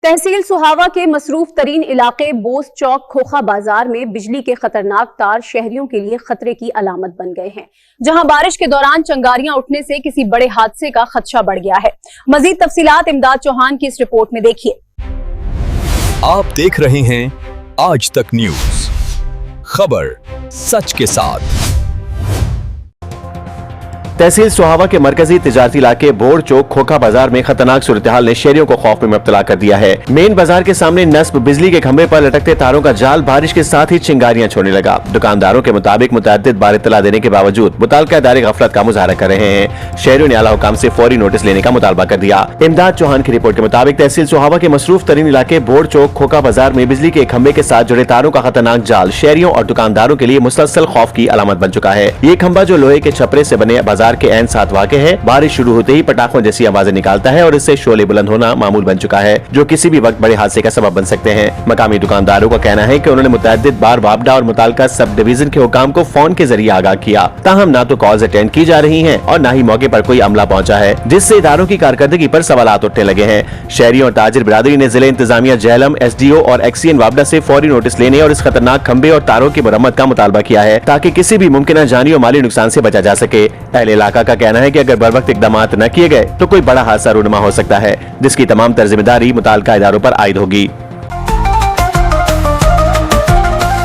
तहसील सुहावा के मसरूफ तरीन इलाके बोस चौक खोखा बाजार में बिजली के खतरनाक तार शहरियों के लिए खतरे की अलामत बन गए हैं, जहां बारिश के दौरान चिंगारियां उठने से किसी बड़े हादसे का खदशा बढ़ गया है। मजीद तफसीलात इमदाद चौहान की इस रिपोर्ट में देखिए। आप देख रहे हैं आज तक न्यूज, खबर सच के साथ। तहसील सुहावा के मरकजी तिजारती इलाके बोर चौक खोखा बाजार में खतरनाक सूरत हाल ने शहरियों को खौफ में मुब्तला कर दिया है। मेन बाजार के सामने नस्ब बिजली के खंभे पर लटकते तारों का जाल बारिश के साथ ही चिंगारियां छोड़ने लगा। दुकानदारों के मुताबिक मुतअद्दिद बार इत्तला देने के बावजूद मुताल्लिका इदारे गफलत का मुजाहरा कर रहे हैं। शहरियों ने आला हुकाम से फौरी नोटिस लेने का मुतालबा कर दिया। इमदाद चौहान की रिपोर्ट के मुताबिक तहसील सुहावा के मसरूफ तरीन इलाके बोर चौक खोखा बाजार में बिजली के खंभे के साथ जुड़े तारों का खतरनाक जाल शहरियों और दुकानदारों के लिए मुसलसल खौफ की अलामत बन चुका है। ये खंभा जो लोहे के छपरे से बने बाजार के ऐन साथ है, बारिश शुरू होते ही पटाखों जैसी आवाजें निकालता है और इससे शोले बुलंद होना मामूल बन चुका है, जो किसी भी वक्त बड़े हादसे का सबब बन सकते हैं। मकामी दुकानदारों का कहना है कि उन्होंने मुतअद्दिद बार वापडा और मुताल्लिका सब डिवीजन के हुकाम को फोन के जरिए आगाह किया, ताहम न तो कॉल्स अटेंड की जा रही हैं और न ही मौके पर कोई अमला पहुंचा है, जिससे इदारों की कारकर्दगी पर सवालात उठने लगे हैं। शहरियों और ताजिर बिरादरी ने जिले इंतजामिया जेहलम, SDO और एक्सीएन वापडा से फौरी नोटिस लेने और इस खतरनाक खंबे और तारों की मरम्मत का मुतालबा किया है, ताकि किसी भी मुमकिन जानी और माली नुकसान से बचा जा सके। अहले इलाका का कहना है कि अगर बर वक्त इकदाम न किए गए तो कोई बड़ा हादसा रूनुमा हो सकता है, जिसकी तमाम जिम्मेदारी मुताल्लिका इदारों पर आयद होगी।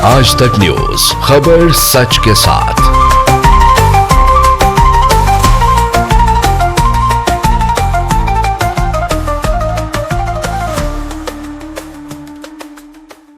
आज तक न्यूज, खबर सच के साथ।